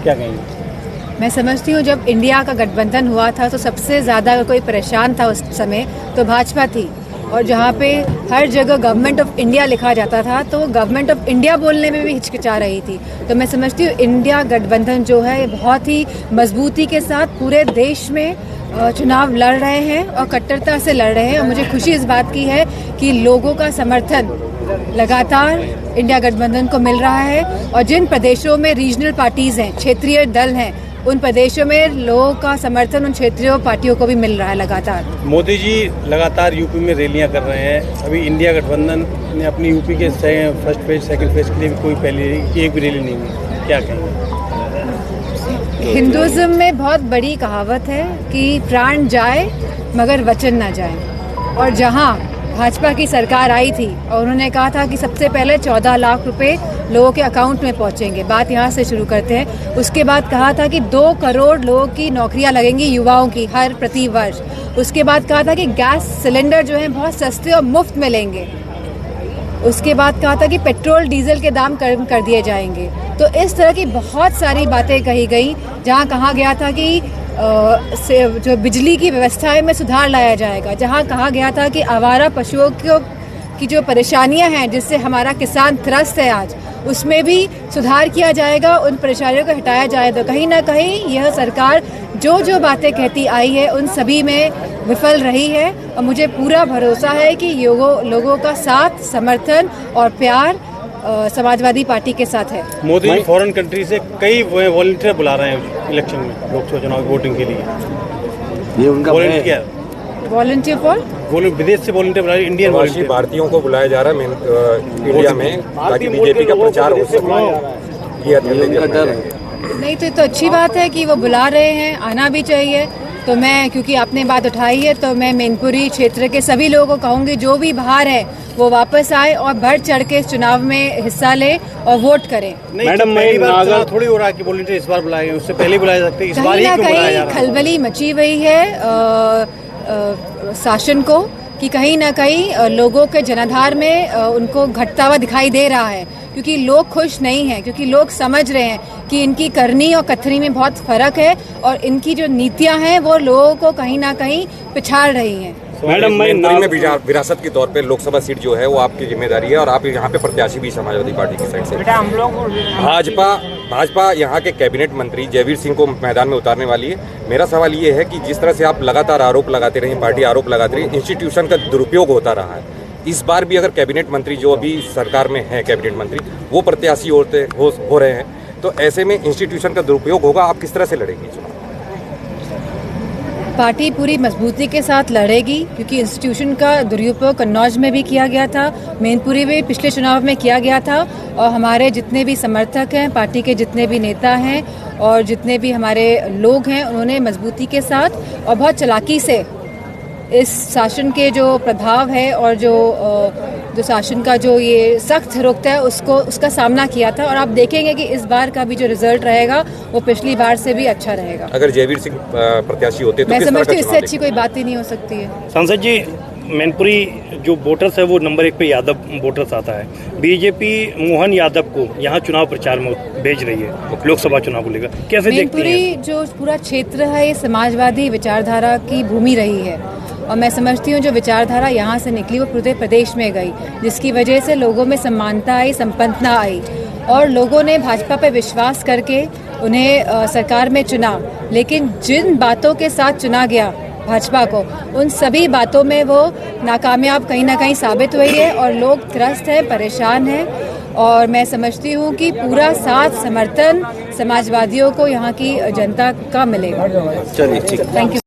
क्या कहेंगे? मैं समझती हूँ जब इंडिया का गठबंधन हुआ था तो सबसे ज़्यादा अगर कोई परेशान था उस समय तो भाजपा थी, और जहाँ पे हर जगह गवर्नमेंट ऑफ इंडिया लिखा जाता था तो गवर्नमेंट ऑफ इंडिया बोलने में भी हिचकिचा रही थी। तो मैं समझती हूँ इंडिया गठबंधन जो है बहुत ही मजबूती के साथ पूरे देश में चुनाव लड़ रहे हैं और कट्टरता से लड़ रहे हैं। और मुझे खुशी इस बात की है कि लोगों का समर्थन लगातार इंडिया गठबंधन को मिल रहा है, और जिन प्रदेशों में रीजनल पार्टीज़ हैं, क्षेत्रीय दल हैं, उन प्रदेशों में लोगों का समर्थन उन क्षेत्रीय पार्टियों को भी मिल रहा है लगातार। मोदी जी लगातार यूपी में रैलियां कर रहे हैं। अभी इंडिया गठबंधन ने अपनी यूपी के फर्स्ट फेज सेकंड फेज के लिए भी कोई पहले एक भी रैली नहीं हुई, क्या कहेंगे? हिंदुज़्म में बहुत बड़ी कहावत है कि प्राण जाए मगर वचन ना जाए, और जहां भाजपा की सरकार आई थी और उन्होंने कहा था कि सबसे पहले 14 लाख रुपए लोगों के अकाउंट में पहुंचेंगे, बात यहां से शुरू करते हैं। उसके बाद कहा था कि 2 करोड़ लोगों की नौकरियां लगेंगी युवाओं की हर प्रति वर्ष। उसके बाद कहा था कि गैस सिलेंडर जो है बहुत सस्ते और मुफ्त मिलेंगे। उसके बाद कहा था कि पेट्रोल डीजल के दाम कम कर दिए जाएंगे। तो इस तरह की बहुत सारी बातें कही गई, जहां कहा गया था कि जो बिजली की व्यवस्था में सुधार लाया जाएगा, जहां कहा गया था कि आवारा पशुओं की जो परेशानियां हैं जिससे हमारा किसान त्रस्त है आज, उसमें भी सुधार किया जाएगा, उन परेशानियों को हटाया जाएगा। कहीं ना कहीं यह सरकार जो बातें कहती आई है उन सभी में विफल रही है, और मुझे पूरा भरोसा है कि लोगों का साथ, समर्थन और प्यार समाजवादी पार्टी के साथ है। मोदी जी फॉरेन कंट्री से कई वॉलंटियर बुला रहे हैं इलेक्शन में, लोकसभा चुनाव वोटिंग के लिए। ये उनका वॉलंटियर फॉर विदेश से वॉलंटियर बुला रहे हैं, इंडियन प्रवासी भारतीयों को बुलाया जा रहा है इंडिया में, ताकि बीजेपी का प्रचार हो सके। ये डर है। नहीं तो ये तो अच्छी बात है कि वो बुला रहे हैं, आना भी चाहिए। तो मैं, क्योंकि आपने बात उठाई है, तो मैं मैनपुरी क्षेत्र के सभी लोगों को कहूँगी जो भी बाहर है वो वापस आए और बढ़ चढ़ के इस चुनाव में हिस्सा ले और वोट करें। मैडम, पहली बार थोड़ी हो रहा है कि वॉलंटियर इस बार बुलाए गए, उससे पहले बुलाए सकते हैं, इस बार ही क्यों बुलाया जा रहा है? खलबली मची हुई है शासन को कि कहीं ना कहीं लोगों के जनाधार में उनको घटता हुआ दिखाई दे रहा है, क्योंकि लोग खुश नहीं हैं, क्योंकि लोग समझ रहे हैं कि इनकी करनी और कथनी में बहुत फर्क है, और इनकी जो नीतियां हैं वो लोगों को कहीं ना कहीं पिछाड़ रही हैं। मैडम, मैनपुरी में विरासत के तौर पे लोकसभा सीट जो है वो आपकी जिम्मेदारी है, और आप यहाँ पे प्रत्याशी भी समाजवादी पार्टी की साइड से। भाजपा यहाँ के कैबिनेट मंत्री जयवीर सिंह को मैदान में उतारने वाली है। मेरा सवाल ये है कि जिस तरह से आप लगातार आरोप लगाते रहे, पार्टी आरोप लगाती रही, इंस्टीट्यूशन का दुरुपयोग होता रहा है, इस बार भी अगर कैबिनेट मंत्री जो अभी सरकार में है, कैबिनेट मंत्री वो प्रत्याशी हो रहे हैं, तो ऐसे में इंस्टीट्यूशन का दुरुपयोग होगा, आप किस तरह से लड़ेंगे चुनाव? पार्टी पूरी मजबूती के साथ लड़ेगी, क्योंकि इंस्टीट्यूशन का दुरुपयोग कन्नौज में भी किया गया था, मैनपुरी में पिछले चुनाव में किया गया था, और हमारे जितने भी समर्थक हैं, पार्टी के जितने भी नेता हैं और जितने भी हमारे लोग हैं, उन्होंने मजबूती के साथ और बहुत चालाकी से इस शासन के जो प्रभाव है और जो शासन का जो ये सख्त रुख है उसका सामना किया था। और आप देखेंगे कि इस बार का भी जो रिजल्ट रहेगा वो पिछली बार से भी अच्छा रहेगा। अगर जयवीर सिंह प्रत्याशी होते तो मैं समझती हूँ इससे अच्छी कोई बात ही नहीं हो सकती है। सांसद जी, मैनपुरी जो वोटर्स है वो नंबर 1 पे यादव वोटर्स आता है। बीजेपी मोहन यादव को यहाँ चुनाव प्रचार में भेज रही है लोकसभा चुनाव को लेकर, कैसे देखती हैं? मैनपुरी जो पूरा क्षेत्र है ये समाजवादी विचारधारा की भूमि रही है, और मैं समझती हूँ जो विचारधारा यहाँ से निकली वो पूरे प्रदेश में गई, जिसकी वजह से लोगों में समानता आई, संपन्नता आई, और लोगों ने भाजपा पर विश्वास करके उन्हें सरकार में चुना। लेकिन जिन बातों के साथ चुना गया भाजपा को, उन सभी बातों में वो नाकामयाब कहीं ना कहीं साबित हुई है, और लोग त्रस्त हैं, परेशान हैं। और मैं समझती हूँ कि पूरा साथ समर्थन समाजवादियों को यहाँ की जनता का मिलेगा। चलिए, ठीक, थैंक यू।